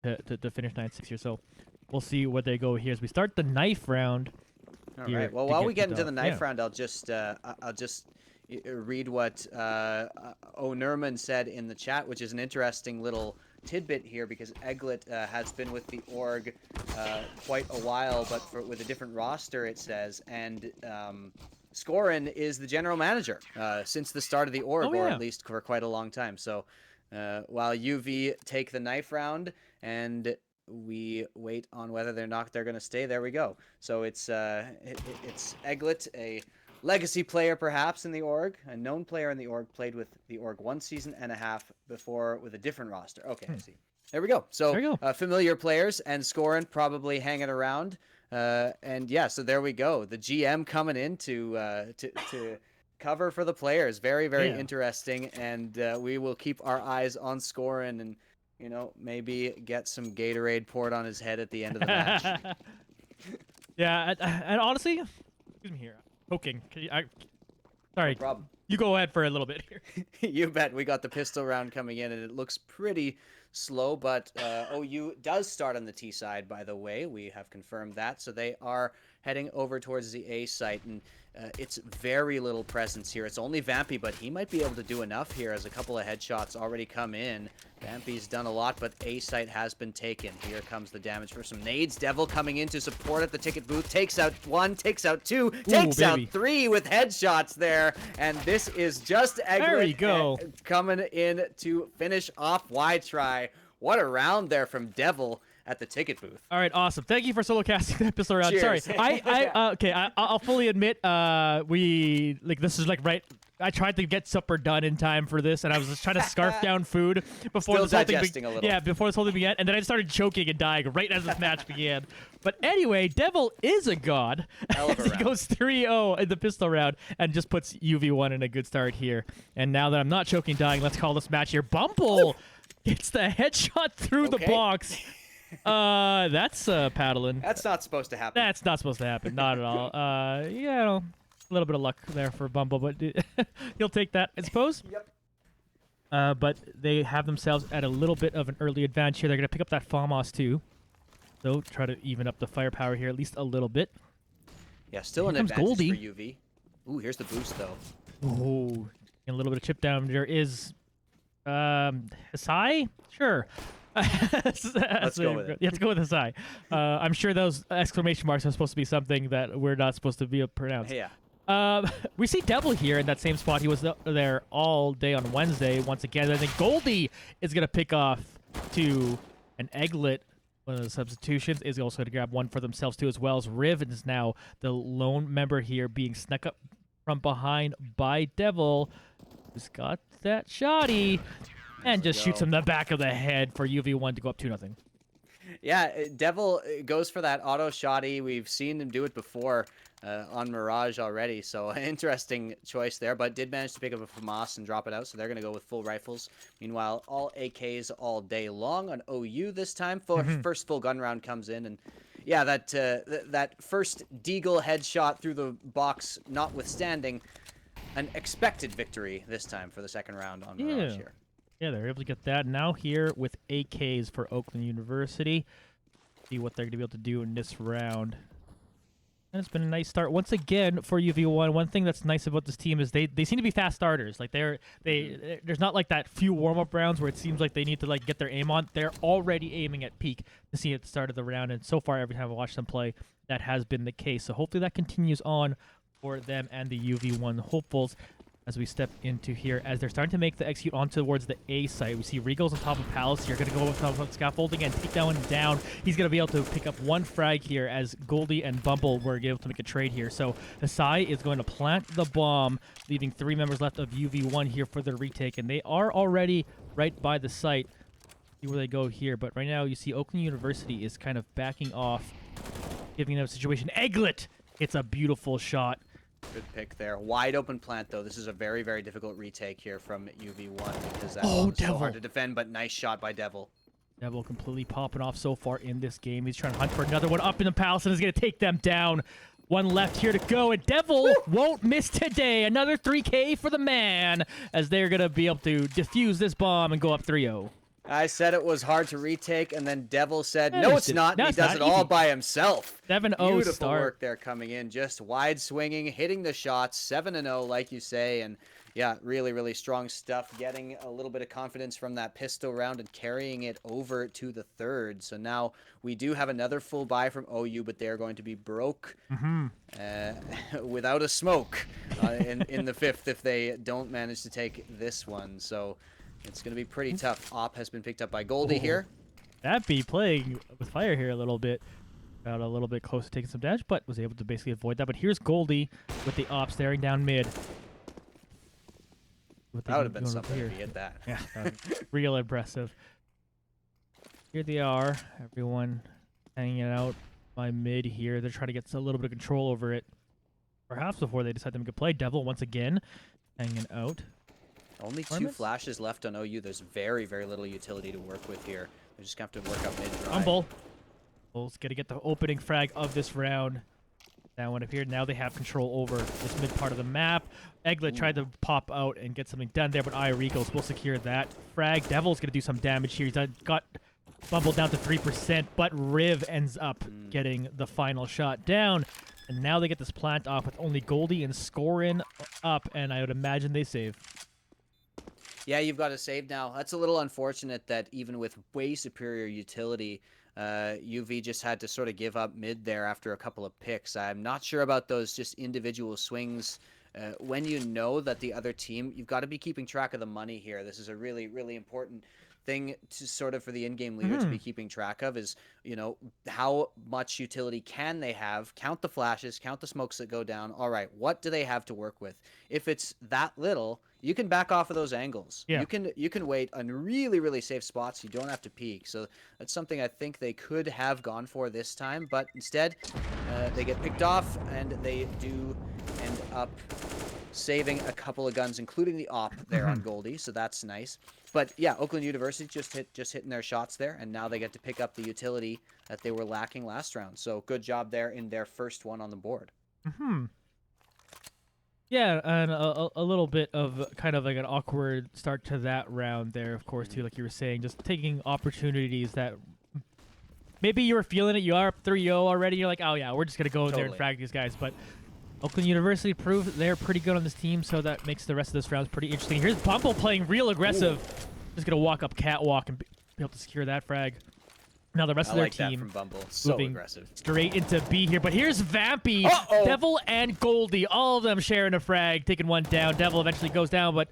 to finish 9-6 here. So we'll see what they go here as we start the knife round. All here right. Well, to while we get the into the knife yeah. round, I'll just read what O'Nerman said in the chat, which is an interesting little tidbit here because Eglet has been with the org quite a while, but with a different roster, it says, and Scorin is the general manager since the start of the org, Oh, or yeah. at least for quite a long time. So while UV take the knife round and we wait on whether they're going to stay, there we go. So it's Eglet, a legacy player perhaps in the org, a known player in the org, played with the org 1 season and a half before with a different roster. Okay, I see. There we go. So There you go. familiar players and Scorin probably hanging around. And yeah, so there we go. The GM coming in to cover for the players. Very, very interesting. And we will keep our eyes on Scorin and, you know, maybe get some Gatorade poured on his head at the end of the match. Yeah, and honestly, excuse me here. Poking. Sorry. No problem. You go ahead for a little bit here. You bet. We got the pistol round coming in, and it looks pretty slow, but OU does start on the T side, by the way. We have confirmed that, so they are heading over towards the A site, and it's very little presence here. It's only Vampy, but he might be able to do enough here as a couple of headshots already come in. Vampy's done a lot, but A site has been taken. Here comes the damage for some nades. Devil coming in to support at the ticket booth. Takes out 1, takes out 2, takes out 3 with headshots there. And this is just Eglet. There we go. Coming in to finish off Y-Try. What a round there from Devil at the ticket booth. All right, awesome. Thank you for solo casting that pistol round. Cheers. Sorry, I'll fully admit, this is like right. I tried to get supper done in time for this, and I was just trying to scarf down food before this whole thing a little. Yeah, before this whole thing began, and then I started choking and dying right as this match began. But anyway, Devil is a god. Hell of a he round. goes 3-0 in the pistol round and just puts UV1 in a good start here. And now that I'm not choking, dying, let's call this match here. Bumble gets the headshot through the box. That's paddling. That's not supposed to happen. That's not supposed to happen. Not at all. You know, a little bit of luck there for Bumble, but he'll take that, I suppose. Yep. But they have themselves at a little bit of an early advantage here. They're going to pick up that FAMAS too. So try to even up the firepower here at least a little bit. Yeah, still Here an comes advantage Goldie. for UV. Ooh, here's the boost, though. Ooh, a little bit of chip down. There is Hasai? Sure. Let's go with it. Yeah, let's go with Hasai. I'm sure those exclamation marks are supposed to be something that we're not supposed to be pronounced. Yeah. We see Devil here in that same spot. He was there all day on Wednesday. Once again, I think Goldie is going to pick off to an Eglet. One of the substitutions is also going to grab one for themselves too, as well as Riv is now the lone member here being snuck up from behind by Devil, who's got that shotty and just shoots him in the back of the head for UV1 to go up 2-0. Yeah, Devil goes for that auto shotty. We've seen him do it before on Mirage already, so interesting choice there, but did manage to pick up a FAMAS and drop it out, so they're going to go with full rifles. Meanwhile, all AKs all day long on OU this time. First full gun round comes in, and yeah, that first Deagle headshot through the box notwithstanding, an expected victory this time for the second round on Mirage here. Yeah, they're able to get that. Now here with AKs for Oakland University. See what they're going to be able to do in this round. And it's been a nice start once again for UV1. One thing that's nice about this team is they seem to be fast starters. Like there's not like that few warm-up rounds where it seems like they need to like get their aim on. They're already aiming at peak to see at the start of the round, and so far every time I watch them play, that has been the case. So hopefully that continues on for them and the UV1 hopefuls as we step into here, as they're starting to make the execute on towards the A site. We see Regal's on top of Palace. You're going to go on top of scaffolding and take that one down. He's going to be able to pick up one frag here as Goldie and Bumble were able to make a trade here. So Hasai is going to plant the bomb, leaving 3 members left of UV1 here for the retake, and they are already right by the site. See where they go here, but right now you see Oakland University is kind of backing off, giving them a situation. Eglet! It's a beautiful shot. Good pick there. Wide open plant, though. This is a very, very difficult retake here from UV1 because that Oh, was so Devil. hard to defend, but nice shot by Devil. Devil completely popping off so far in this game. He's trying to hunt for another one up in the Palace and is going to take them down. One left here to go, and Devil won't miss today. Another 3K for the man as they're going to be able to defuse this bomb and go up 3-0. I said it was hard to retake, and then Devil said, Yeah, no, just it's did- not. no, And he it's does not. it all Easy. by himself. 7-0 Beautiful start. work there coming in. Just wide swinging, hitting the shots. 7-0, like you say. And yeah, really, really strong stuff. Getting a little bit of confidence from that pistol round and carrying it over to the third. So now we do have another full buy from OU, but they're going to be broke without a smoke in the fifth if they don't manage to take this one. So it's going to be pretty tough. Op has been picked up by Goldie here. Vampy playing with fire here a little bit. Got a little bit close to taking some damage, but was able to basically avoid that. But here's Goldie with the op staring down mid. That would have been something if he hit that. Yeah, real impressive. Here they are, everyone hanging out by mid here. They're trying to get a little bit of control over it, perhaps before they decide to make a play. Devil once again hanging out. Only two Armaments? flashes left on OU. There's very, very little utility to work with here. They're just going to have to work up mid-dry. Bumble. Bull's going to get the opening frag of this round. That one appeared. Now they have control over this mid part of the map. Egglet tried to pop out and get something done there, but Irico's will secure that frag. Devil's going to do some damage here. He's got Bumble down to 3%, but Riv ends up getting the final shot down. And now they get this plant off with only Goldie and Scorin up, and I would imagine they save. Yeah, you've got to save now. That's a little unfortunate that even with way superior utility, UV just had to sort of give up mid there after a couple of picks. I'm not sure about those just individual swings. When you know that the other team, you've got to be keeping track of the money here. This is a really, really important thing to sort of for the in-game leader to be keeping track of is, you know, how much utility can they have? Count the flashes, count the smokes that go down. All right, what do they have to work with? If it's that little, you can back off of those angles. Yeah. You can wait on really, really safe spots. You don't have to peek. So that's something I think they could have gone for this time, but instead they get picked off and they do end up saving a couple of guns, including the op there on Goldie. So that's nice. But yeah, Oakland University just hitting their shots there, and now they get to pick up the utility that they were lacking last round. So good job there in their first one on the board. Yeah, and a little bit of kind of like an awkward start to that round there, of course, too, like you were saying, just taking opportunities that maybe you were feeling it, you are up 3-0 already, you're like, oh yeah, we're just going to go in there and frag these guys, but Oakland University proved they're pretty good on this team, so that makes the rest of this round pretty interesting. Here's Bumble playing real aggressive. Just going to walk up catwalk and be able to secure that frag. Now the rest of their that team from Bumble. So moving aggressive. straight into B here. But here's Vampy, Devil, and Goldie. All of them sharing a frag, taking one down. Devil eventually goes down, but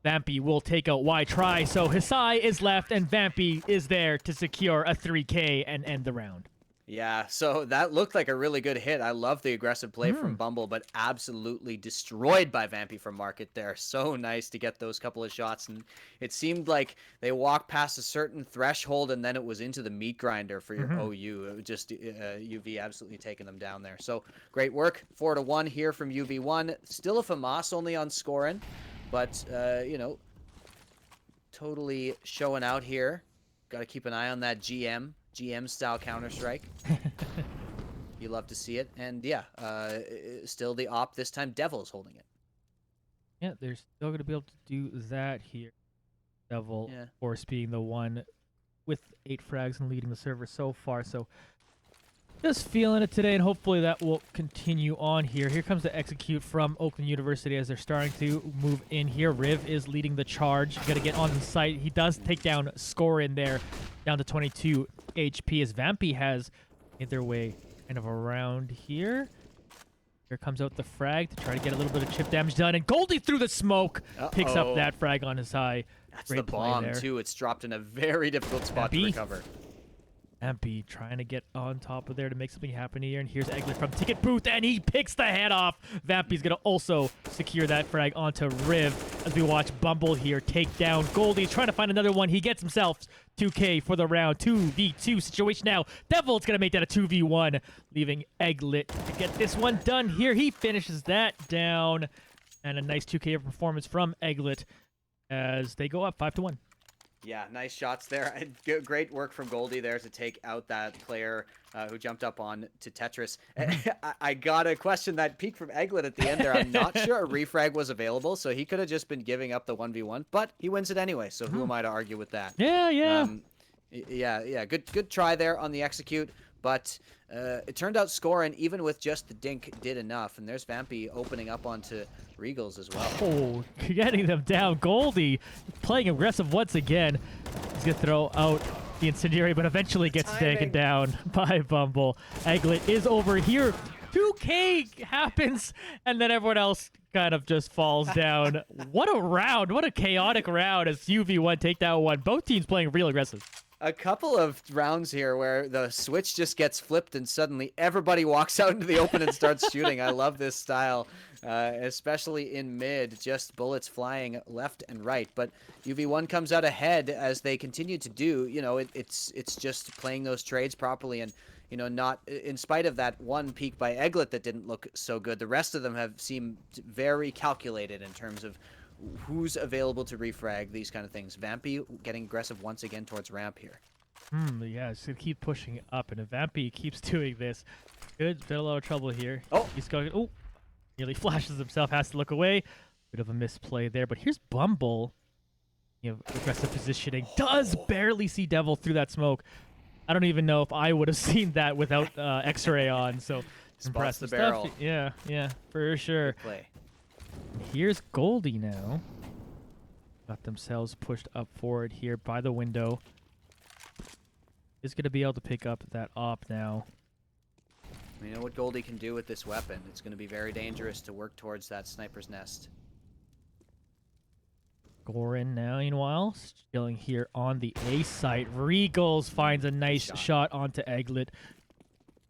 Vampy will take out Y try. So Hisai is left, and Vampy is there to secure a 3K and end the round. Yeah, so that looked like a really good hit. I love the aggressive play from Bumble, but absolutely destroyed by Vampy from Market there. So nice to get those couple of shots, and it seemed like they walked past a certain threshold, and then it was into the meat grinder for your OU. It was just UV absolutely taking them down there. So great work. 4-1 here from UV1. Still a FAMAS only on scoring, but, you know, totally showing out here. Got to keep an eye on that GM style Counter-Strike. You love to see it. And yeah, still the op this time. Devil's holding it. Yeah, they're still going to be able to do that here. Devil, of course, being the one with 8 frags and leading the server so far. So just feeling it today, and hopefully that will continue on here. Here comes the execute from Oakland University as they're starting to move in here. Riv is leading the charge. Got to get on the site. He does take down Score in there, down to 22 HP as Vampy has made their way kind of around here. Here comes out the frag to try to get a little bit of chip damage done, and Goldie through the smoke picks up that frag on his high. That's Great the bomb play there. too. It's dropped in a very difficult spot to recover. Vampy trying to get on top of there to make something happen here. And here's Egglet from Ticket Booth, and he picks the head off. Vampy's going to also secure that frag onto Riv as we watch Bumble here take down Goldie. Trying to find another one. He gets himself 2K for the round. 2v2 situation now. Devil's going to make that a 2v1, leaving Egglet to get this one done here. He finishes that down. And a nice 2K performance from Egglet as they go up 5-1. Yeah, nice shots there. Great work from Goldie there to take out that player who jumped up on to Tetris. I got a question that peaked from Eglet at the end there. I'm not sure a refrag was available, so he could have just been giving up the 1v1, but he wins it anyway, so who am I to argue with that? Yeah, yeah. Yeah. Good try there on the execute, but it turned out Scorin, even with just the dink, did enough. And there's Vampy opening up onto Regals as well. Oh, getting them down. Goldie playing aggressive once again. He's going to throw out the incendiary, but eventually gets taken down by Bumble. Eglet is over here. 2K happens, and then everyone else kind of just falls down. What a round. What a chaotic round as UV1 take that one. Both teams playing real aggressive. A couple of rounds here where the switch just gets flipped and suddenly everybody walks out into the open and starts shooting. I love this style, especially in mid, just bullets flying left and right. But UV1 comes out ahead as they continue to do. You know, it's just playing those trades properly and, you know, not in spite of that one peak by Eglet that didn't look so good. The rest of them have seemed very calculated in terms of who's available to refrag, these kind of things. Vampy getting aggressive once again towards ramp here. Yeah, it's going to keep pushing up, and if Vampy keeps doing this, bit a lot of trouble here. Oh! He's going, nearly flashes himself, has to look away. Bit of a misplay there, but here's Bumble. You know, aggressive positioning. Does barely see Devil through that smoke. I don't even know if I would have seen that without X-ray on, so impressive the barrel. stuff. Yeah, for sure. Good play. Here's Goldie now. Got themselves pushed up forward here by the window. Is going to be able to pick up that op now. We know what Goldie can do with this weapon. It's going to be very dangerous to work towards that sniper's nest. Gorin now, meanwhile, chilling here on the A site. Regals finds a nice shot onto Eglet.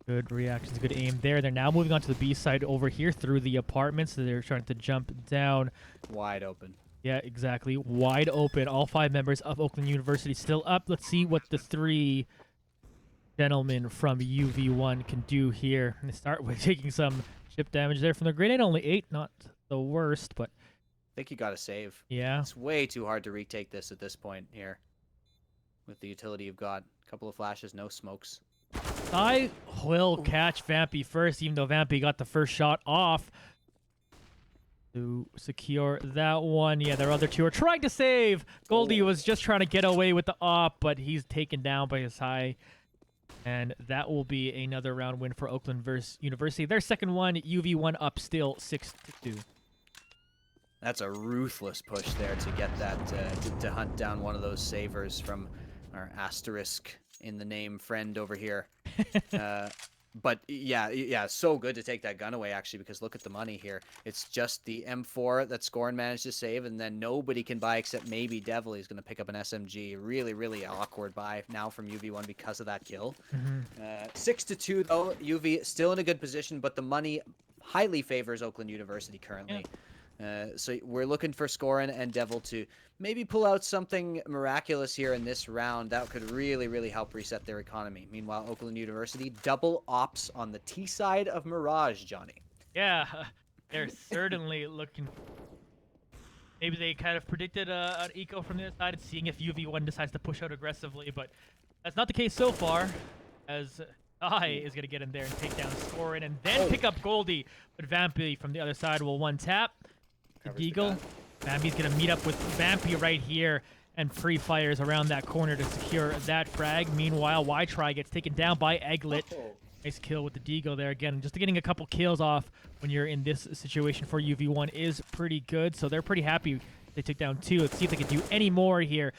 Good reactions, good aim there. They're now moving on to the B side over here through the apartments. So they're trying to jump down. Wide open. Yeah, exactly. Wide open. All 5 members of Oakland University still up. Let's see what the 3 gentlemen from UV1 can do here. And they start with taking some chip damage there from the grenade. Only 8, not the worst, but I think you got to save. yeah. It's way too hard to retake this at this point here. With the utility you've got. A couple of flashes, no smokes. I will catch Vampy first, even though Vampy got the first shot off to secure that one. Yeah, their other 2 are trying to save. Goldie was just trying to get away with the op, but he's taken down by his high. And that will be another round win for Oakland University. Their second one, UV1 up still 6-2. That's a ruthless push there to get that, to hunt down one of those savers from our asterisk in the name friend over here. But yeah, so good to take that gun away, actually, because look at the money here. It's just the M4 that Scorin managed to save, and then nobody can buy except maybe Devil. He's going to pick up an SMG. Really, really awkward buy now from UV1 because of that kill. 6-2, though. UV still in a good position, but the money highly favors Oakland University currently. So we're looking for Scorin and Devil to maybe pull out something miraculous here in this round. That could really, really help reset their economy. Meanwhile, Oakland University, double ops on the T side of Mirage, Johnny. Yeah, they're certainly looking. Maybe they kind of predicted an eco from the other side, seeing if UV1 decides to push out aggressively, but that's not the case so far, as I is going to get in there and take down Scorin and then pick up Goldie. But Vampy from the other side will one tap. The Deagle. Vampy's going to meet up with Vampy right here and pre-fires around that corner to secure that frag. Meanwhile, Y-Try gets taken down by Eglet. Nice kill with the Deagle there. Again, just getting a couple kills off when you're in this situation for UV1 is pretty good. So they're pretty happy they took down 2. Let's see if they can do any more here.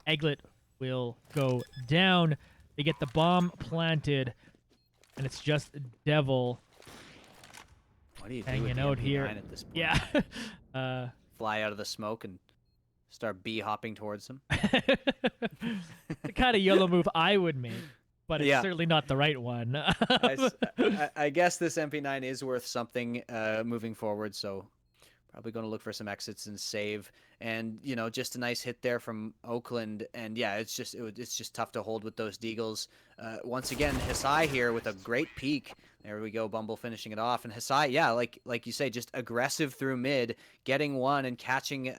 Eglet will go down. They get the bomb planted, and it's just Devil What do you do hanging with the out MP9 here. at this point? Yeah. Fly out of the smoke and start hopping towards them. The kind of YOLO move I would make, but it's Yeah. certainly not the right one. I guess this MP9 is worth something moving forward, so Probably going to look for some exits and save. And, you know, just a nice hit there from Oakland. And yeah, it's just tough to hold with those Deagles. Once again, Hisai here with a great peek. There we go, Bumble finishing it off. And Hisai, yeah, like you say, just aggressive through mid, getting one and catching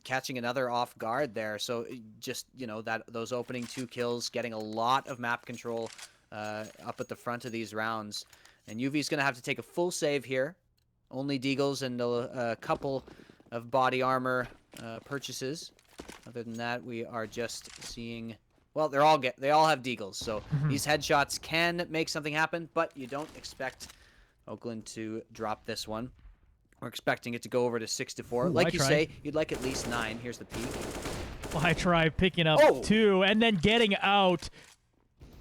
another off guard there. So just, you know, those opening 2 kills, getting a lot of map control up at the front of these rounds. And UV's going to have to take a full save here. Only Deagles and a couple of body armor purchases. Other than that, we are just seeing... Well, they all have Deagles, so these headshots can make something happen, but you don't expect Oakland to drop this one. We're expecting it to go over to 6-4. Ooh, like you say, you'd like at least 9. Here's the peak. Well, I try picking up 2 and then getting out.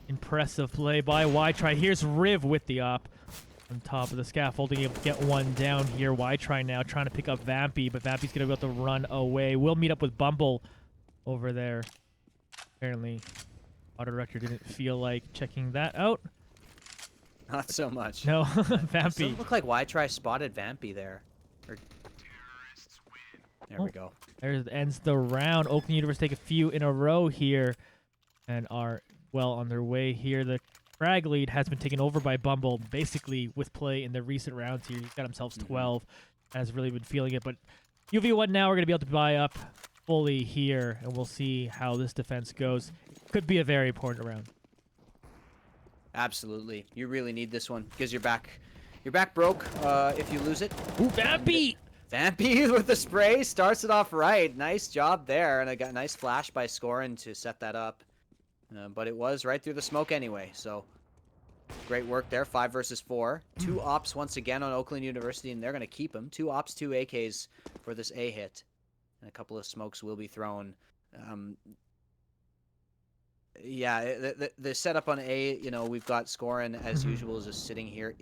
Impressive play by Y-Try. Here's Riv with the op. On top of the scaffolding, able to get one down here. Y-Try now trying to pick up Vampy, but Vampy's going to be able to run away. We'll meet up with Bumble over there. Apparently, auto director didn't feel like checking that out. Not so much. No, Vampy. Doesn't look like Y-Try spotted Vampy there. There we go. There ends the round. Oakland University take a few in a row here and are well on their way here. The frag lead has been taken over by Bumble, basically with play in the recent rounds here. He's got himself 12, has really been feeling it. But UV1 now, we're going to be able to buy up fully here, and we'll see how this defense goes. Could be a very important round. Absolutely. You really need this one because your back broke if you lose it. Ooh, Vampy! Vampy with the spray starts it off right. Nice job there, and I got a nice flash by Scorin to set that up. But it was right through the smoke anyway, so great work there. 5 versus 4. 2 ops once again on Oakland University, and they're going to keep them. 2 ops, 2 AKs for this A hit. And a couple of smokes will be thrown. Yeah, the setup on A, you know, we've got Scorin, as usual, is just sitting here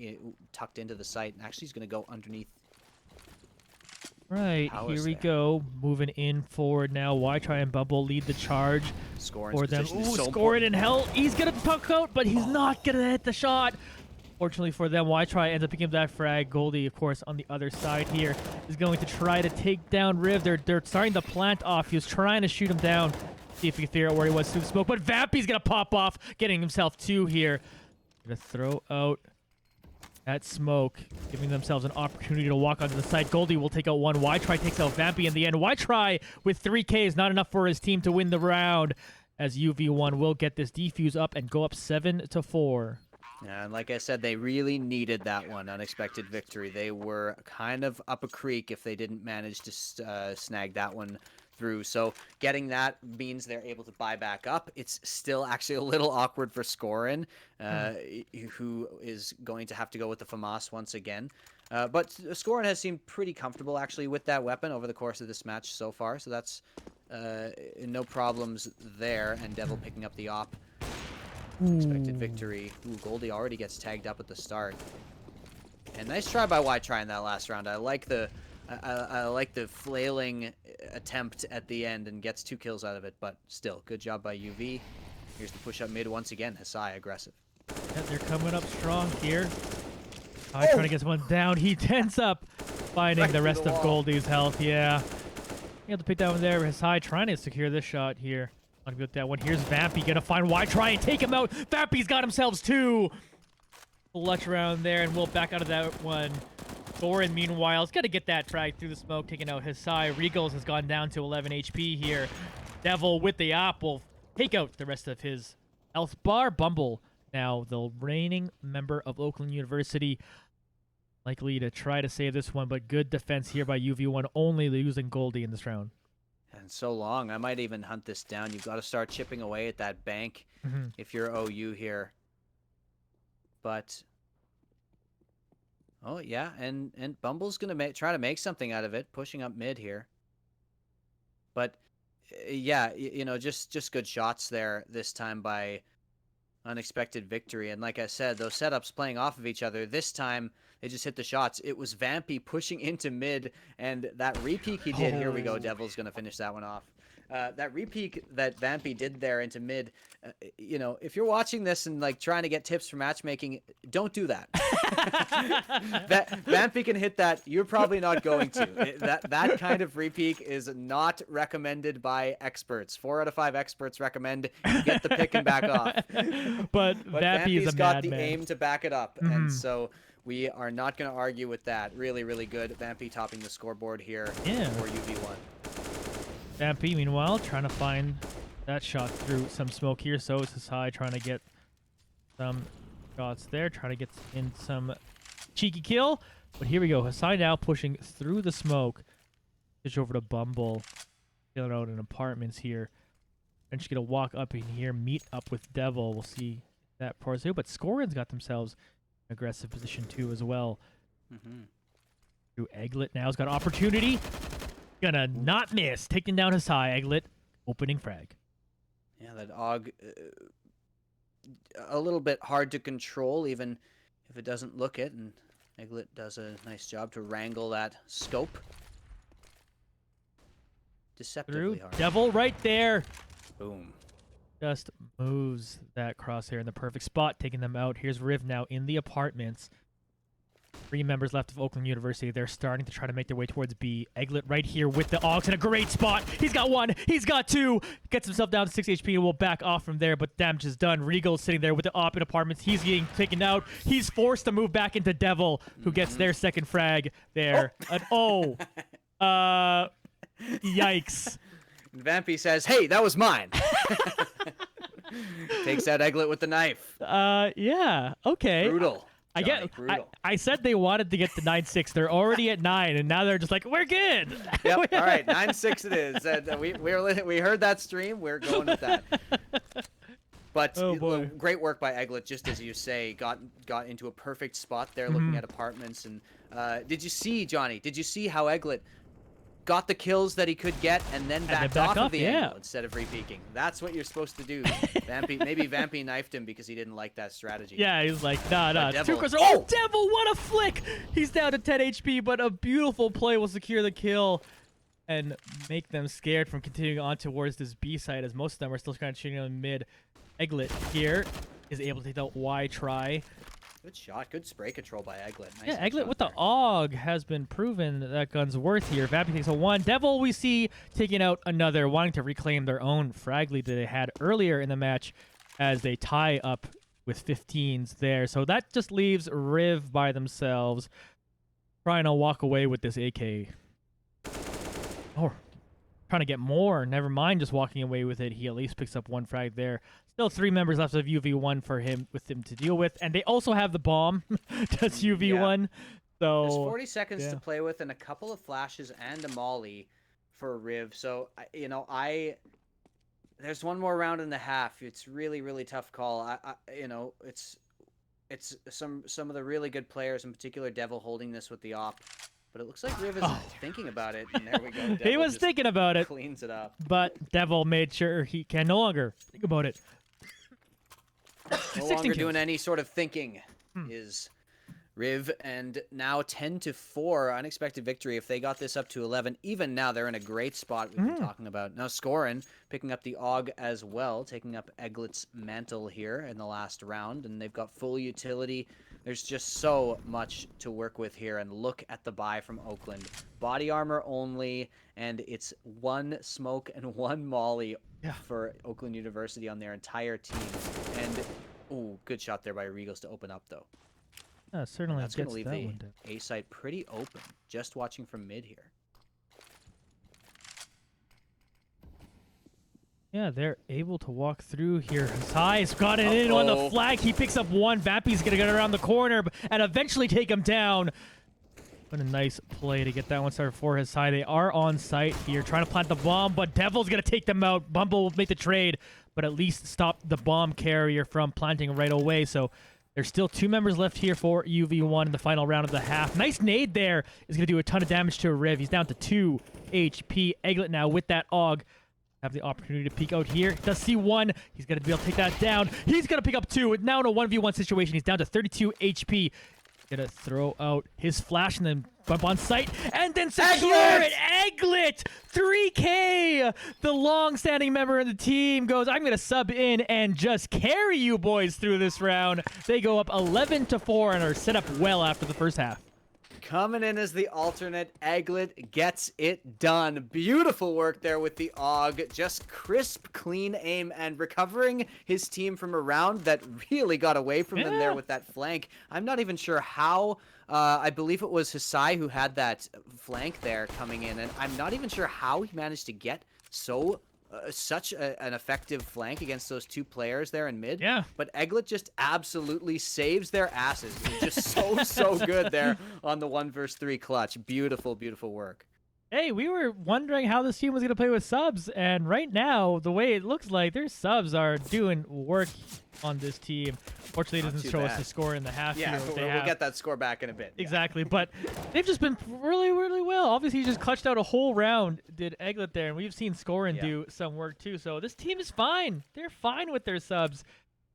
tucked into the site. And actually, he's going to go underneath. Right, here we go. Moving in forward now. Y-Try and Bumble lead the charge for them. Ooh, Scorin in hell. He's going to puck out, but he's not going to hit the shot. Fortunately for them, Y-Try ends up picking up that frag. Goldie, of course, on the other side here, is going to try to take down Riv. They're starting to plant off. He was trying to shoot him down. See if he can figure out where he was through the smoke. But Vampy's going to pop off, getting himself 2 here. Going to throw out that smoke, giving themselves an opportunity to walk onto the side. Goldie will take out 1. Y-Try takes out Vampy in the end. Y-Try with 3 Ks, not enough for his team to win the round, as UV1 will get this defuse up and go up 7-4. Yeah, and like I said, they really needed that one unexpected victory. They were kind of up a creek if they didn't manage to snag that one through. So getting that means they're able to buy back up. It's still actually a little awkward for Scorin, who is going to have to go with the FAMAS once again. But Scorin has seemed pretty comfortable actually with that weapon over the course of this match so far. So that's no problems there. And Devil picking up the op. Expected victory. Ooh, Goldie already gets tagged up at the start. And nice try by Y-Try in that last round. I like the flailing attempt at the end and gets 2 kills out of it, but still, good job by UV. Here's the push up mid once again. Hisai aggressive. Yeah, they're coming up strong here. Trying to get one down. He tents up, finding the rest of Goldie's health. Yeah. You have to pick that one there. Hisai trying to secure this shot here. Not good with that one. Here's Vampy gonna find Y-Try and take him out. Vampy's got himself 2. Clutch around there, and we'll back out of that one. Thorin, meanwhile, is gonna get that frag through the smoke, taking out Hisai. Regals has gone down to 11 HP here. Devil with the op will take out the rest of his health bar. Bumble, now the reigning member of Oakland University, likely to try to save this one, but good defense here by UV1, only losing Goldie in this round. And so long. I might even hunt this down. You've got to start chipping away at that bank if you're OU here. But oh yeah, and Bumble's gonna try to make something out of it, pushing up mid here. But yeah, you know, just good shots there this time by unexpected victory. And like I said, those setups playing off of each other. This time they just hit the shots. It was Vampy pushing into mid, and that repeat he did. Here we go. Devil's gonna finish that one off. that repeat that Vampy did there into mid, you know, if you're watching this and like trying to get tips for matchmaking, don't do that. Vampy can hit that. You're probably not going to. That kind of repeat is not recommended by experts. 4 out of 5 experts recommend you get the pick and back off. But Vampy is a got madman. the aim to back it up, and so we are not going to argue with that. Really, really good. Vampy topping the scoreboard here for UV1. Vampy, meanwhile, trying to find that shot through some smoke here. So is Hasai trying to get some shots there, trying to get in some cheeky kill. But here we go. Hasai now pushing through the smoke. Switch over to Bumble. Killing out in apartments here. And she's going to walk up in here, meet up with Devil. We'll see if that pours through. But Scorin's got themselves an aggressive position too as well. Through Egglet now has got opportunity. Gonna not miss. Taking down Hasai. Egglet opening frag. Yeah, that AUG, a little bit hard to control, even if it doesn't look it. And Egglet does a nice job to wrangle that scope. Deceptively hard. Devil right there. Boom. Just moves that crosshair in the perfect spot, taking them out. Here's Riv now in the apartments. 3 members left of Oakland University. They're starting to try to make their way towards B. Egglet right here with the AUGs in a great spot. He's got 1. He's got 2. Gets himself down to 6 HP and will back off from there, but damage is done. Regal's sitting there with the op in apartments. He's getting taken out. He's forced to move back into Devil, who gets their second frag there. Yikes. And Vampy says, "Hey, that was mine." Takes out Egglet with the knife. Yeah. Okay. Brutal. I said they wanted to get to 9-6. They're already at 9, and now they're just like, we're good. Yep. All right, 9-6 it is. And we heard that stream. We're going with that. But great work by Egglet, just as you say, got into a perfect spot there, looking at apartments. And did you see, Johnny? Did you see how Egglet got the kills that he could get and then backed off of the angle instead of re-peeking? That's what you're supposed to do. Maybe Vampy knifed him because he didn't like that strategy. Yeah, he's like, nah. Devil. Oh, Devil, what a flick! He's down to 10 HP, but a beautiful play will secure the kill and make them scared from continuing on towards this B side, as most of them are still kind of shooting on mid. Egglet here is able to take out Y try. Good shot. Good spray control by Egglet. Nice Egglet with the AUG has been proven that gun's worth here. Vampy takes a 1. Devil, we see taking out another, wanting to reclaim their own frag lead that they had earlier in the match as they tie up with 15s there. So that just leaves Riv by themselves, trying to walk away with this AK. Oh, trying to get more. Never mind just walking away with it. He at least picks up 1 frag there. Still 3 members left of UV1 for him to deal with, and they also have the bomb. That's UV1. Yeah. So there's 40 seconds to play with, and a couple of flashes and a molly for Riv. So there's 1 more round and a half. It's really, really tough call. It's some of the really good players, in particular Devil, holding this with the op. But it looks like Riv is thinking about it, and there we go. Devil he was thinking about it. Cleans it up. But Devil made sure he can no longer think about it. No longer doing any sort of thinking is Riv, and now 10-4, unexpected victory. If they got this up to 11, even now they're in a great spot. We've been talking about now. Scorin picking up the AUG as well, taking up Egglet's mantle here in the last round, and they've got full utility. There's just so much to work with here, and look at the buy from Oakland. Body armor only, and it's 1 smoke and 1 molly for Oakland University on their entire team. And good shot there by Regals to open up though. Certainly that's going to leave the A side pretty open. Just watching from mid here. Yeah, they're able to walk through here. Hasai's got it in on the flag. He picks up 1. Vampy's going to get around the corner and eventually take him down. What a nice play to get that one started for Hasai. They are on site here, trying to plant the bomb, but Devil's going to take them out. Bumble will make the trade, but at least stop the bomb carrier from planting right away. So there's still 2 members left here for UV1 in the final round of the half. Nice nade there. Is going to do a ton of damage to Riv. He's down to 2 HP. Egglet now with that AUG. Have the opportunity to peek out here. Does see 1. He's going to be able to take that down. He's going to pick up 2. Now in a 1v1 situation. He's down to 32 HP. Gonna throw out his flash and then bump on site and then secure Egglet! it. Egglet, 3K. The long-standing member of the team goes, I'm gonna sub in and just carry you boys through this round. They go up 11-4 and are set up well after the first half. Coming in as the alternate, Egglet gets it done. Beautiful work there with the AUG. Just crisp, clean aim and recovering his team from a round that really got away from them there with that flank. I'm not even sure how. I believe it was Hisai who had that flank there coming in, and I'm not even sure how he managed to get such an effective flank against those two players there in mid. Yeah. But Egglet just absolutely saves their asses. It's just so good there on the 1 vs 3 clutch. Beautiful, beautiful work. Hey, we were wondering how this team was going to play with subs, and right now, the way it looks like, their subs are doing work on this team. Fortunately, it doesn't show us the score in the half Yeah, here. we'll get that score back in a bit. Exactly, but they've just been really, really well. Obviously, he just clutched out a whole round, did Egglet there, and we've seen Scorin do some work too. So this team is fine. They're fine with their subs.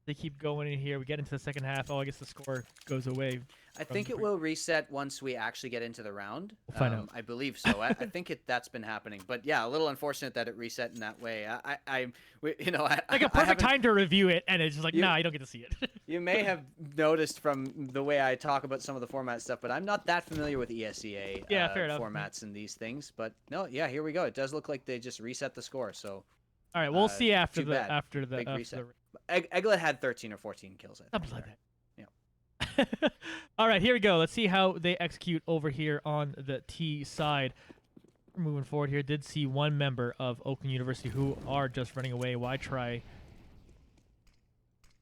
They keep going in here. We get into the second half. Oh, I guess the score goes away. I think it will reset once we actually get into the round. We'll find out. I believe so. I think that's been happening. But yeah, a little unfortunate that it reset in that way. Like a perfect time to review it, and it's just like, nah, you don't get to see it. You may have noticed from the way I talk about some of the format stuff, but I'm not that familiar with ESEA fair enough. formats and these things. But no, yeah, here we go. It does look like they just reset the score. So all right, we'll see after the big reset. Egglet had 13 or 14 kills. Something like that. All right, here we go. Let's see how they execute over here on the T side. We're moving forward here. Did see one member of Oakland University who are just running away. Why try?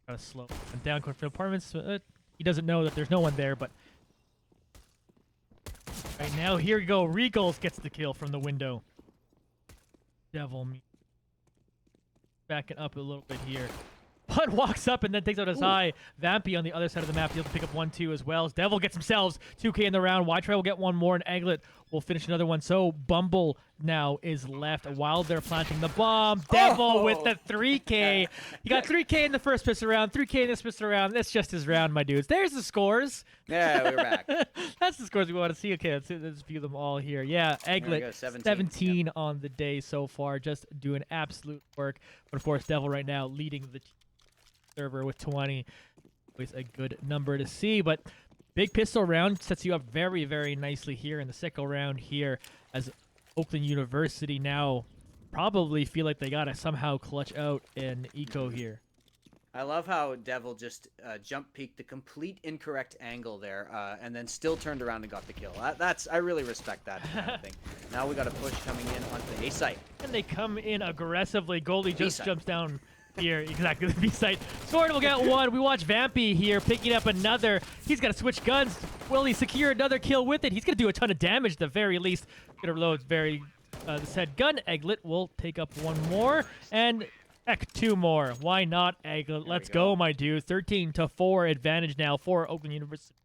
Gotta slow him down. Going for apartments. He doesn't know that there's no one there, but right now, here we go. Regals gets the kill from the window. Devil me. Backing up a little bit here. Bud walks up and then takes out his eye. Vampy on the other side of the map, he'll pick up 1-2 as well. Devil gets themselves 2K in the round. Y-Try will get one more, and Egglet will finish another one. So Bumble now is left while they're planting the bomb. Devil with the 3K. He got 3K in the first pistol round, 3K in this pistol round. That's just his round, my dudes. There's the scores. Yeah, we're back. That's the scores we want to see. Okay, let's view them all here. Yeah, Egglet, 17 on the day so far. Just doing absolute work. But of course, Devil right now leading the server with 20. Always a good number to see, but big pistol round sets you up very, very nicely here in the second round here, as Oakland University now probably feel like they gotta somehow clutch out an eco here. I love how Devil just jump peeked the complete incorrect angle there, and then still turned around and got the kill. I really respect that kind of thing. Now we got a push coming in onto the A site. And they come in aggressively. Goldie just jumps down here, exactly, the B site. Sword will get one. We watch Vampy here picking up another. He's got to switch guns. Will he secure another kill with it? He's going to do a ton of damage at the very least. Going to reload the said gun. Egglet will take up one more. And heck, two more. Why not, Egglet? Let's go, my dude. 13-4 advantage now for Oakland University.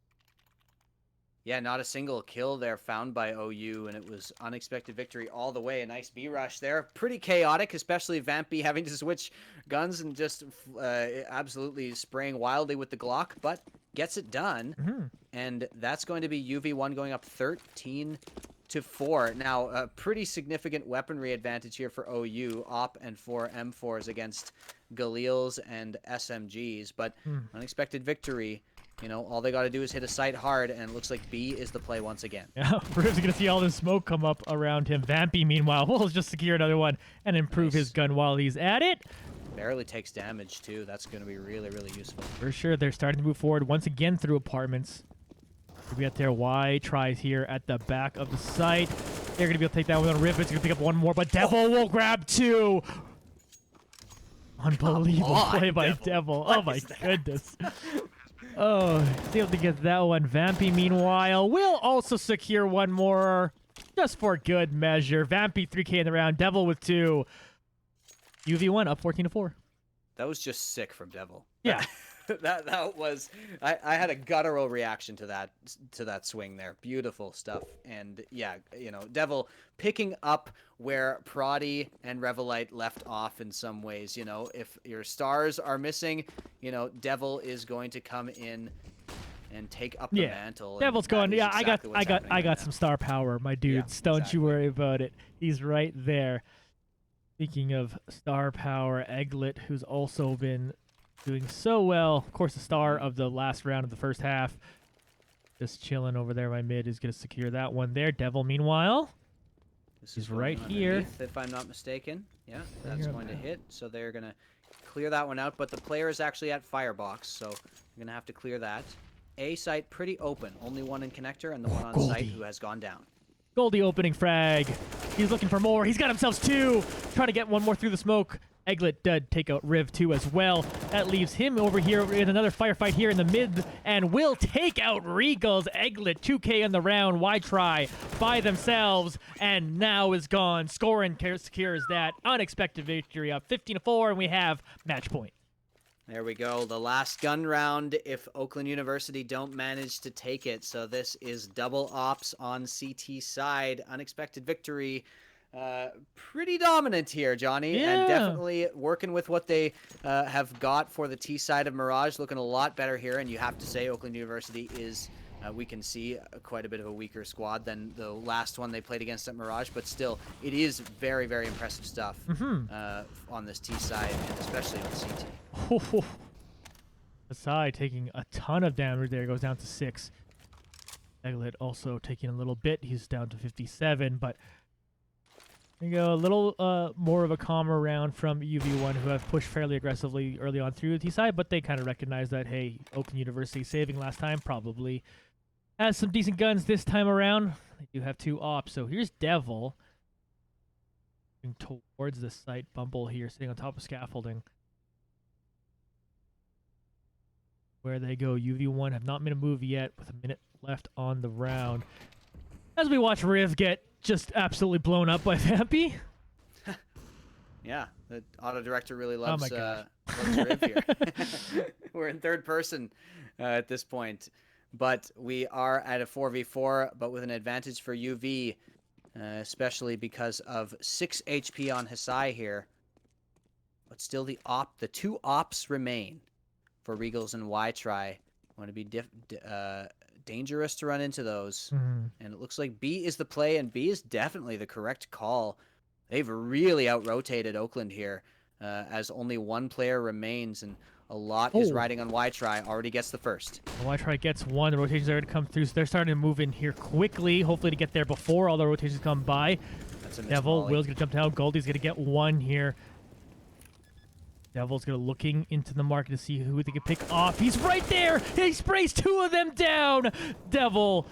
Yeah, not a single kill there found by OU, and it was unexpected victory all the way. A nice B rush there. Pretty chaotic, especially Vampy having to switch guns and just absolutely spraying wildly with the Glock, but gets it done. And that's going to be UV1 going up 13-4. Now, a pretty significant weaponry advantage here for OU, OP and 4 M4s against Galils and SMGs, but unexpected victory. You know, all they got to do is hit a site hard, and it looks like B is the play once again. Yeah, Riv's going to see all this smoke come up around him. Vampy, meanwhile, will just secure another one and improve his gun while he's at it. Barely takes damage, too. That's going to be really, really useful. For sure. They're starting to move forward once again through apartments. We got their Y tries here at the back of the site. They're going to be able to take that one on Riv. It's going to pick up one more, but Devil will grab two. Unbelievable play by Devil. Oh, my goodness. Oh, he's able to get that one. Vampy, meanwhile, will also secure one more, just for good measure. Vampy 3K in the round. Devil with 2. UV1 up 14-4. That was just sick from Devil. Yeah. that was I had a guttural reaction to that swing there. Beautiful stuff. And yeah, you know, Devil picking up where Proddy and Revelite left off in some ways. You know, if your stars are missing, you know, Devil is going to come in and take up the mantle. Devil's and going. that is Yeah, exactly what's happening right got now. some star power, my dudes. Don't exactly. you worry about it. He's right there. Speaking of star power, Egglet, who's also been doing so well. Of course, the star of the last round of the first half. Just chilling over there. My mid is going to secure that one there. Devil, meanwhile, This he's is going right here. underneath, if I'm not mistaken. Yeah, that's going to hit. So they're going to clear that one out. But the player is actually at Firebox, so you're going to have to clear that. A site pretty open. Only one in connector and the one on site who has gone down. Goldie opening frag. He's looking for more. He's got himself 2. Trying to get one more through the smoke. Egglet did take out Riv 2 as well. That leaves him over here in another firefight here in the mid and will take out Regal's. Egglet 2K in the round. Why try by themselves? And now is gone. Scoring secures that unexpected victory up 15-4, and we have match point. There we go. The last gun round if Oakland University don't manage to take it. So this is double ops on CT side. Unexpected victory. Pretty dominant here, Johnny. Yeah. And definitely working with what they have got for the T side of Mirage. Looking a lot better here. And you have to say Oakland University is, we can see, quite a bit of a weaker squad than the last one they played against at Mirage. But still, it is very, very impressive stuff on this T side, and especially on CT. Asai taking a ton of damage there. Goes down to 6. Egglet also taking a little bit. He's down to 57, but there you go. A little more of a calmer round from UV1, who have pushed fairly aggressively early on through the T side, but they kind of recognize that, hey, Oakland University saving last time probably has some decent guns this time around. They do have 2 ops. So here's Devil towards the site. Bumble here sitting on top of scaffolding. Where they go. UV1 have not made a move yet with a minute left on the round. As we watch Riv get just absolutely blown up by Vampy. Yeah, the auto director really loves, loves Riv here. We're in third person at this point. But we are at a 4v4, but with an advantage for UV, especially because of 6 HP on Hisai here. But still the 2 ops remain for Regals and Y-Try. Want to be dangerous to run into those. And it looks like B is the play, and B is definitely the correct call. They've really out-rotated Oakland here, as only 1 player remains, and a lot is riding on Y-Try. Already gets the first. Y-Try gets 1. The rotations are going to come through, so they're starting to move in here quickly, hopefully to get there before all the rotations come by. That's a Devil, Will's going to jump down. Goldie's going to get 1 here. Devil's looking into the market to see who they can pick off. He's right there! He sprays 2 of them down! Devil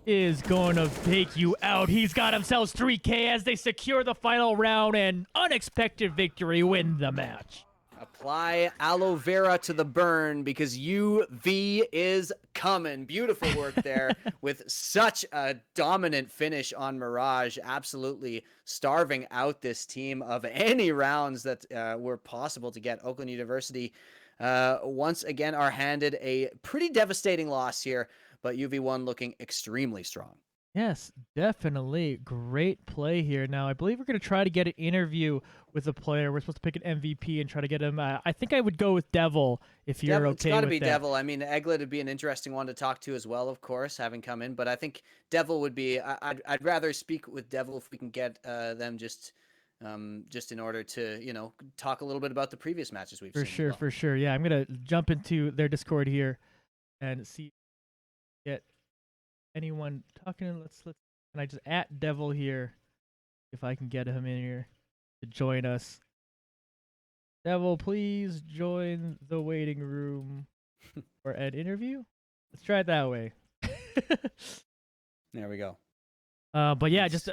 is going to take you out. He's got himself 3K as they secure the final round, and unexpected victory win the match. Apply aloe vera to the burn because UV is coming. Beautiful work there with such a dominant finish on Mirage. Absolutely starving out this team of any rounds that were possible to get. Oakland University once again are handed a pretty devastating loss here, but UV1 looking extremely strong. Yes, definitely. Great play here. Now, I believe we're going to try to get an interview with the player. We're supposed to pick an MVP and try to get him. I think I would go with Devil if you're okay with that. It's got to be Devil. I mean, Egglet would be an interesting one to talk to as well, of course, having come in. But I think Devil would be. I'd rather speak with Devil if we can get them just in order to talk a little bit about the previous matches we've seen. For sure. Yeah, I'm gonna jump into their Discord here and see get anyone talking. Let's can I just at Devil here if I can get him in here to join us. Devil, please join the waiting room for an interview. Let's try it that way. There we go. But yeah, just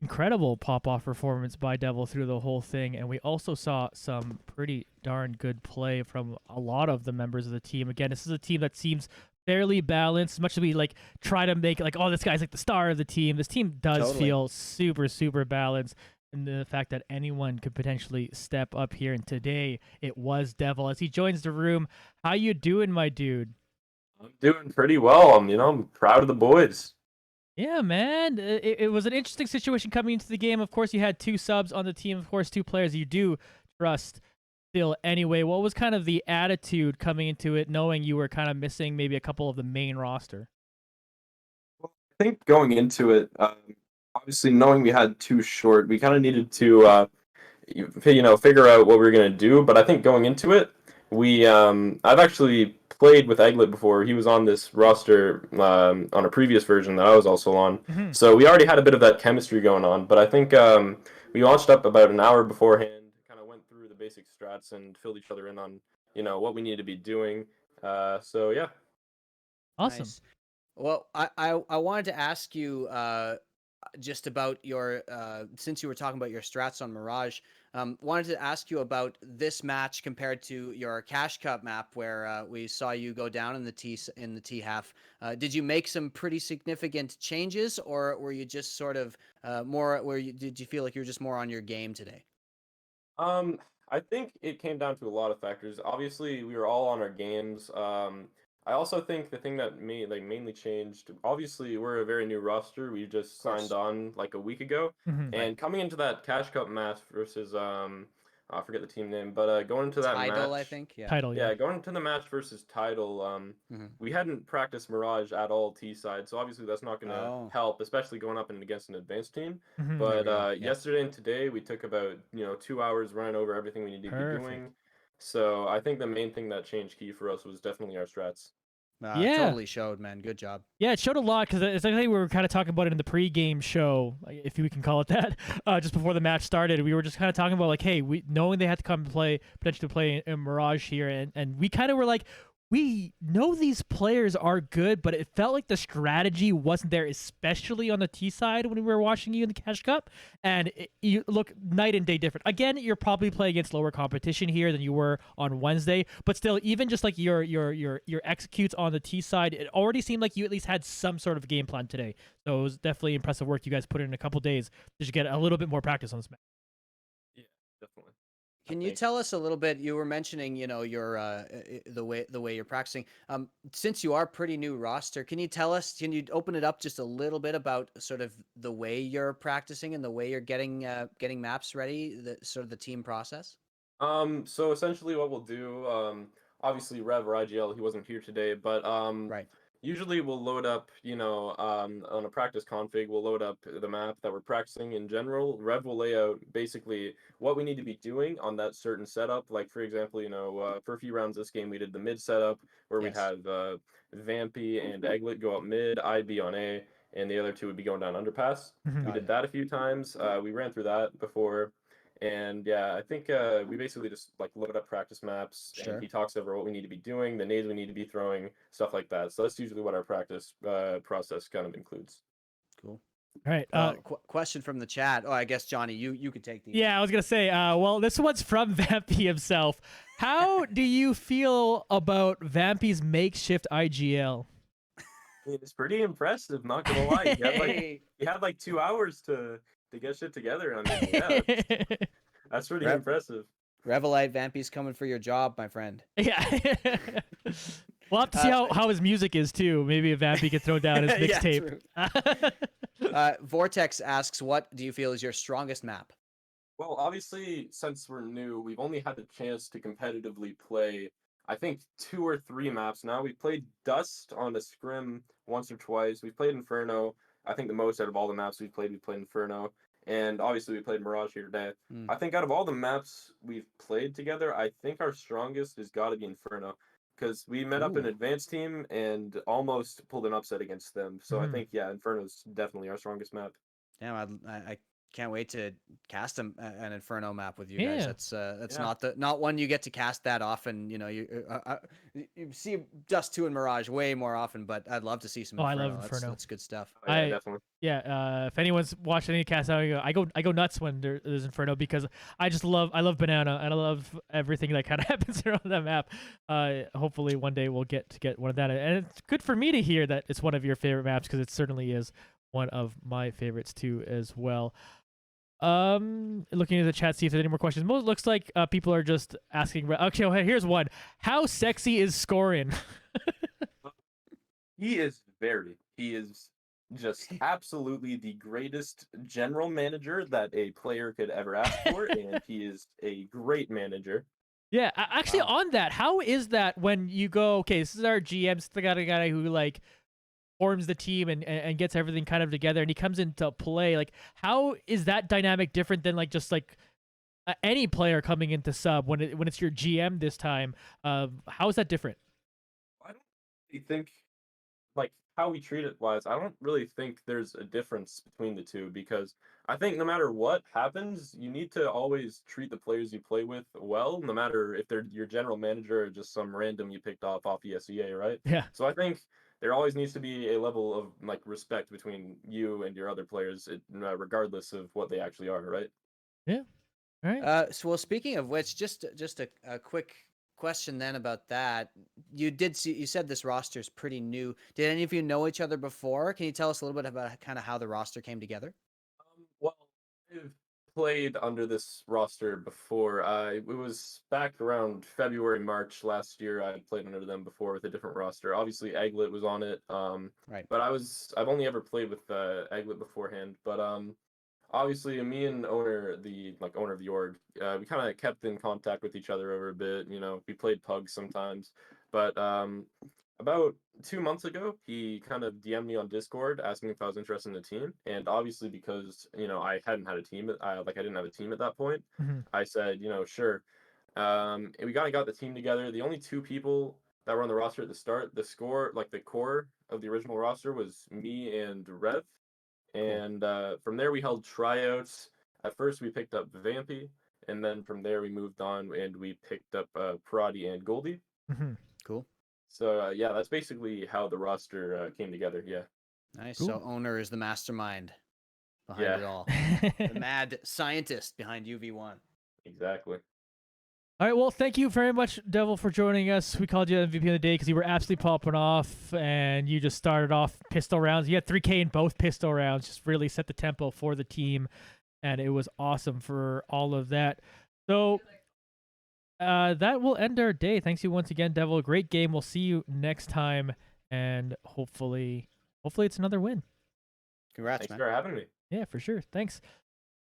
incredible pop-off performance by Devil through the whole thing, and we also saw some pretty darn good play from a lot of the members of the team. Again, this is a team that seems fairly balanced. As much as we try to make it oh, this guy's the star of the team, this team does feel super balanced. And the fact that anyone could potentially step up here, and today it was Devil as he joins the room. How you doing, my dude? I'm doing pretty well. I'm proud of the boys. Yeah, man. It was an interesting situation coming into the game. Of course, you had 2 subs on the team. Of course, 2 players you do trust. still anyway, what was kind of the attitude coming into it, knowing you were kind of missing maybe a couple of the main roster? Well, I think going into it, obviously knowing we had too short, we kind of needed to figure out what we were gonna do. But I think going into it, I've actually played with Eglet before. He was on this roster on a previous version that I was also on, Hmm. so we already had a bit of that chemistry going on. But I think we launched up about an hour beforehand, kind of went through the basic strats and filled each other in on what we needed to be doing. So yeah. Awesome. Nice. Well, I wanted to ask you just about your since you were talking about your strats on Mirage. Wanted to ask you about this match compared to your Cash Cup map, where we saw you go down in the T half. Did you make some pretty significant changes, or were you just sort of more? Did you feel like you were just more on your game today? Um, I think it came down to a lot of factors. Obviously, we were all on our games. I also think the thing that mainly changed. Obviously, we're a very new roster. We just Of signed course. on like a week ago, Hmm. Right. and coming into that Cash Cup match versus I forget the team name, but going into that Tidal, I match, think. Yeah. Title, yeah. yeah, going into the match versus Tidal, Hmm. we hadn't practiced Mirage at all T side, so obviously that's not gonna Oh, help, especially going up and against an advanced team. Hmm. there But we go. Yeah. yesterday and today, we took about 2 hours running over everything we need to be Perfect. doing. So I think the main thing that changed key for us was definitely our strats. Yeah. Totally showed, man. Good job. Yeah, it showed a lot because it's like we were kind of talking about it in the pregame show, if we can call it that, just before the match started. We were just kind of talking about like, hey, we knowing they had to come play potentially play in Mirage here, and we kind of were like, we know these players are good, but it felt like the strategy wasn't there, especially on the T side when we were watching you in the Cash Cup, and you look night and day different. Again, you're probably playing against lower competition here than you were on Wednesday, but still, even just like your executes on the T side, it already seemed like you at least had some sort of game plan today. So it was definitely impressive work you guys put in a couple days to get a little bit more practice on this match. Yeah, definitely. I Can you think. tell us a little bit? You were mentioning, your the way you're practicing. Since you are pretty new roster, can you tell us? Can you open it up just a little bit about sort of the way you're practicing and the way you're getting maps ready, the sort of the team process? So essentially what we'll do, obviously Rev or IGL, he wasn't here today, but Right. usually we'll load up, on a practice config, we'll load up the map that we're practicing in general. Rev will lay out basically what we need to be doing on that certain setup. Like for example, for a few rounds this game, we did the mid setup where we'd Yes. have Vampy and Eglet go up mid, I'd be on A, and the other two would be going down underpass. We Got did it. that a few times. We ran through that before. And yeah, I think we basically just like load up practice maps, and Sure. he talks over what we need to be doing, the nades we need to be throwing, stuff like that. So that's usually what our practice process kind of includes. Cool. All right. Question from the chat. Oh, I guess Johnny, you could take these. Yeah, I was gonna say. Well, this one's from Vampy himself. How do you feel about Vampy's makeshift IGL? It's pretty impressive, not gonna lie. Hey, He had like 2 hours to get shit together. I mean, yeah, that's pretty Rev impressive. Revelite Vampy's coming for your job, my friend. Yeah. We'll have to see Uh, how his music is too. Maybe if Vampy can throw down his yeah, mixtape. true. Vortex asks, "What do you feel is your strongest map?" Well, obviously, since we're new, we've only had the chance to competitively play, I think, 2 or 3 maps now. We played Dust on a scrim once or twice. We've played Inferno. I think the most out of all the maps we played Inferno. And obviously, we played Mirage here today. Hmm. I think out of all the maps we've played together, I think our strongest has got to be Inferno. Because we met up an Ooh. advanced team and almost pulled an upset against them. So I Mhm. think, yeah, Inferno's definitely our strongest map. Damn, I can't wait to cast an Inferno map with you guys. Yeah. That's Yeah. not one you get to cast that often. You see Dust 2 and Mirage way more often, but I'd love to see some Oh, I love Inferno. Inferno. That's good stuff. Oh, yeah, I definitely. yeah. If anyone's watched any cast out, I go nuts when there's Inferno because I love Banana and I love everything that kind of happens around that map. Hopefully one day we'll get to get one of that, and it's good for me to hear that it's one of your favorite maps because it certainly is one of my favorites too as well. Looking at the chat, see if there's any more questions. Most looks like people are just asking. Okay, well, here's one. How sexy is Scorin? He is just absolutely the greatest general manager that a player could ever ask for, and he is a great manager. Yeah, actually, Wow. on that, how is that when you go? Okay, this is our GM, this is the guy who like forms the team and gets everything kind of together, and he comes into play. Like, how is that dynamic different than like just like any player coming into sub when it's your GM this time? How is that different? I don't really think like how we treat it wise, I don't really think there's a difference between the two because I think no matter what happens, you need to always treat the players you play with well, no matter if they're your general manager or just some random you picked off ESEA, right? Yeah. So I think there always needs to be a level of like respect between you and your other players, regardless of what they actually are, right? Yeah. All right. So, well, speaking of which, just a quick question then about that. You said this roster is pretty new. Did any of you know each other before? Can you tell us a little bit about kind of how the roster came together? Well, I've played under this roster before. It was back around February, March last year. I played under them before with a different roster. Obviously, Egglet was on it. Right. But I've only ever played with Egglet beforehand. But obviously, me and owner of the org, we kind of kept in contact with each other over a bit. You know, we played pugs sometimes. But about 2 months ago, he kind of DM'd me on Discord asking if I was interested in the team, and obviously because I hadn't had a team, I didn't have a team at that point. Mhm. I said, sure. And we kind of got the team together. The only two people that were on the roster at the start, the core of the original roster was me and Rev, Cool. and from there we held tryouts. At first we picked up Vampy, and then from there we moved on and we picked up Parati and Goldie. Mhm. Cool. So yeah, that's basically how the roster came together. Yeah. Nice. Cool. So owner is the mastermind behind Yeah. it all. The mad scientist behind UV1. Exactly. All right, well, thank you very much, Devil, for joining us. We called you MVP of the day because you were absolutely popping off, and you just started off pistol rounds. You had 3K in both pistol rounds, just really set the tempo for the team, and it was awesome for all of that. So that will end our day. Thanks you once again, Devil. Great game. We'll see you next time, and hopefully it's another win. Congrats, Thanks man. for having me. Yeah, for sure. Thanks.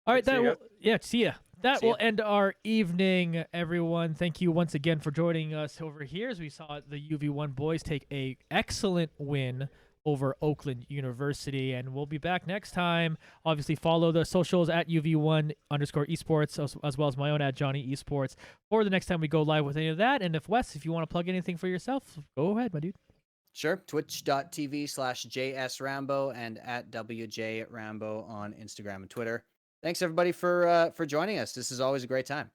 All right, See you see ya. That See will ya. end our evening, everyone. Thank you once again for joining us over here as we saw the UV1 boys take a excellent win over Oakland University, and we'll be back next time. Obviously, follow the socials at UV1_esports as well as my own at Johnny Esports for the next time we go live with any of that. And if you want to plug anything for yourself, go ahead, my dude. Sure. Twitch.tv/JSRambo and at WJRambo on Instagram and Twitter. Thanks everybody for joining us. This is always a great time.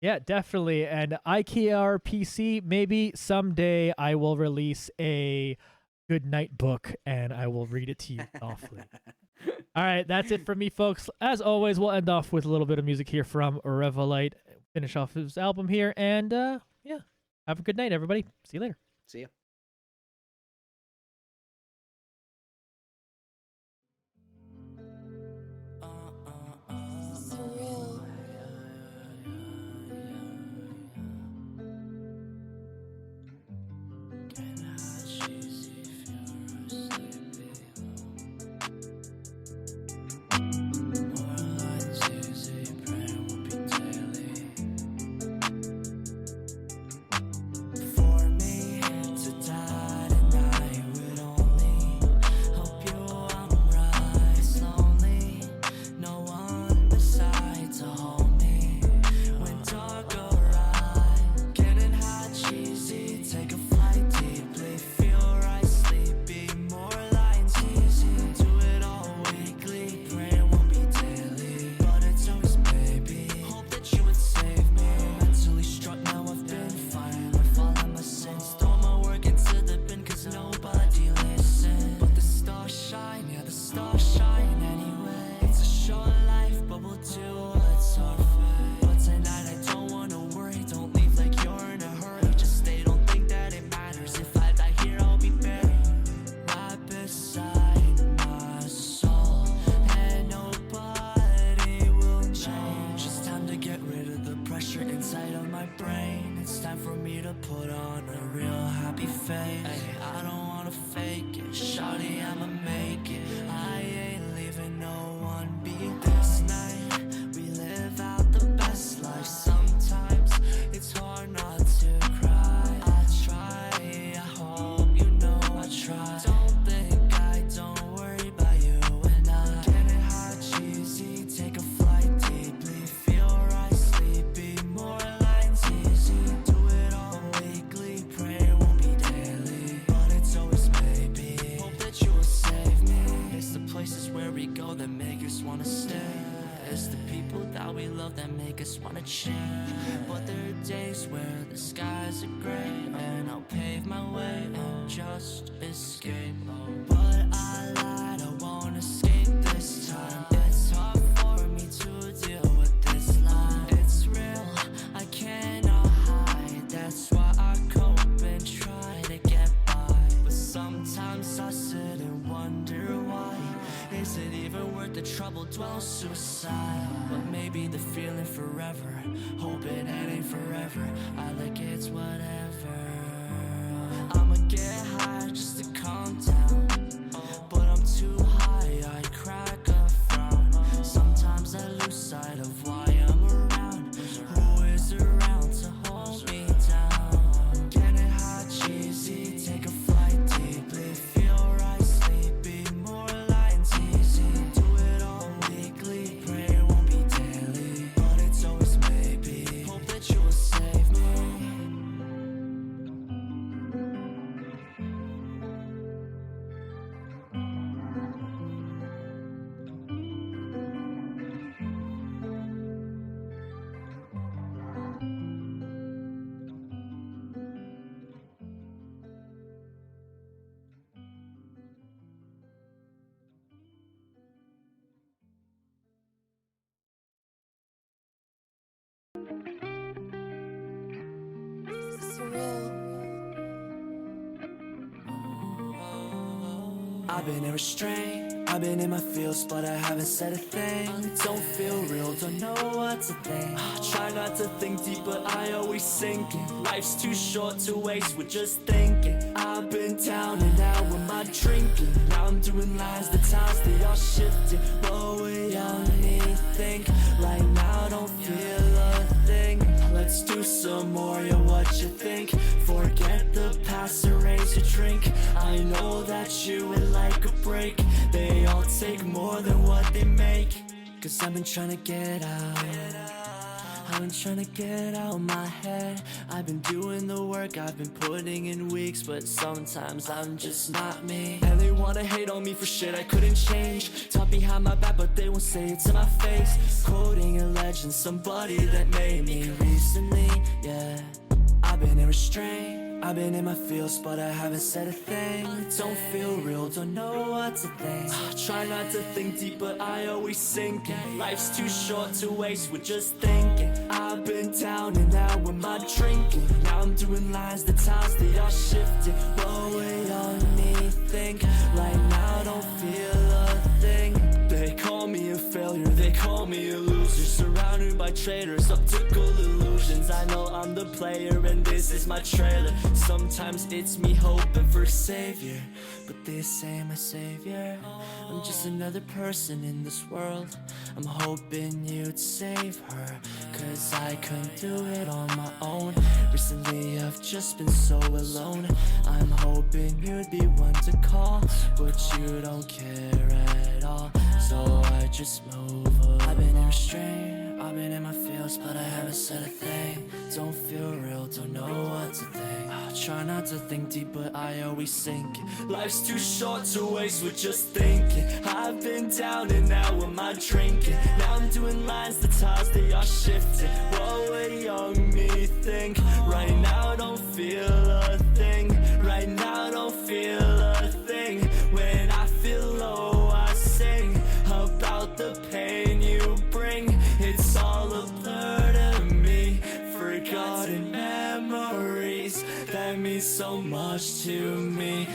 Yeah, definitely. And IKRPC, maybe someday I will release a good night book and I will read it to you softly. All right, that's it for me, folks. As always, we'll end off with a little bit of music here from Revelite, finish off his album here, and yeah, have a good night, everybody. See you later. See ya. For me to die tonight would only help you unrise lonely. No one beside to hold me when dark arrive. Getting hot, cheesy, take a flight deeply. Feel right, sleepy, more lines easy. Do it all weekly, pray it won't be daily, but it's always baby. Hope that you would save me. Mentally struck, now I've been fighting with all of my sins. Throw my work into the bin cause nobody listens. But the stars shine, yeah the stars shine anyway. It's a short life but we'll do what's our fate. But tonight I don't wanna worry, don't leave like you're in a hurry. Just stay, don't think that it matters. If I die here I'll be buried right beside my soul, and nobody will change. It's time to get rid of the pressure inside of my brain. It's time for me to put on a real happy face. Ay, I don't wanna fake it, shawty I'ma make it. I ain't leaving no one beat. This night we live out the best life. Sometimes it's hard us wanna stay. It's the people that we love that make us wanna change. But there are days where the skies are gray, and I'll pave my way and just escape. But I lied, I won't escape this time. It's hard for me to deal with this lie. It's real, I cannot hide. That's why I cope and try to get by. But sometimes I sit and wonder why. Is it even worth the trouble? Dwell suicide. But maybe the feeling forever. Hoping it ain't forever. I like it's whatever. I'ma get high just to calm down. But I'm too high, I crack a frown. Sometimes I lose sight of why I'm around. Who is around to hold me down? Get it hot, cheesy, take a flight deeply. Feel right, sleepy, more lines easy. Do it all weekly, pray it won't be daily. But it's always maybe, hope that you will save me. I've been in restraint, I've been in my feels, but I haven't said a thing. Don't feel real, don't know what to think. Try not to think deep, but I always sink in. Life's too short to waste with just thinking. I've been down and out with my drinking. Now I'm doing lines, the times they all shifted. What we all need, think. Right now don't feel a thing. Let's do some more, yeah, what you think? Forget the past and raise your drink. I know that you would like a break. They all take more than what they make. Cause I've been trying to get out. I've been trying to get out my head. I've been doing the work, I've been putting in weeks, but sometimes I'm just not me. And they wanna hate on me for shit I couldn't change. Talk behind my back, but they won't say it to my face. Quoting a legend, somebody that made me recently, yeah. I've been in restraint, I've been in my feels, but I haven't said a thing. Don't feel real, don't know what to think. Try not to think deep, but I always sink in. Life's too short to waste with just thinking. I've been down and out with my drinking. Now I'm doing lines, the times they all shifted. What we all need, think. Right now don't feel a thing. They call me a failure, they call me a loser. Surrounded by traitors, optical illusions. I know I'm the player and this is my trailer. Sometimes it's me hoping for a savior, but this ain't my savior. I'm just another person in this world. I'm hoping you'd save her, cause I couldn't do it on my own. Recently I've just been so alone. I'm hoping you'd be one to call, but you don't care at all, so I just move on. I've been in restraint, I've been in my feels, but I haven't said a thing. Don't feel real, don't know what to think. Try not to think deep, but I always sink. Life's too short to waste with just thinking. I've been down and out with my drinking. Now I'm doing lines, the times they are shifting. What would young me think? Right now don't feel a thing. Right now don't feel a thing. When I feel low I sing about the pain you bring. It's all a blur to me. Forgotten memories that mean so much to me.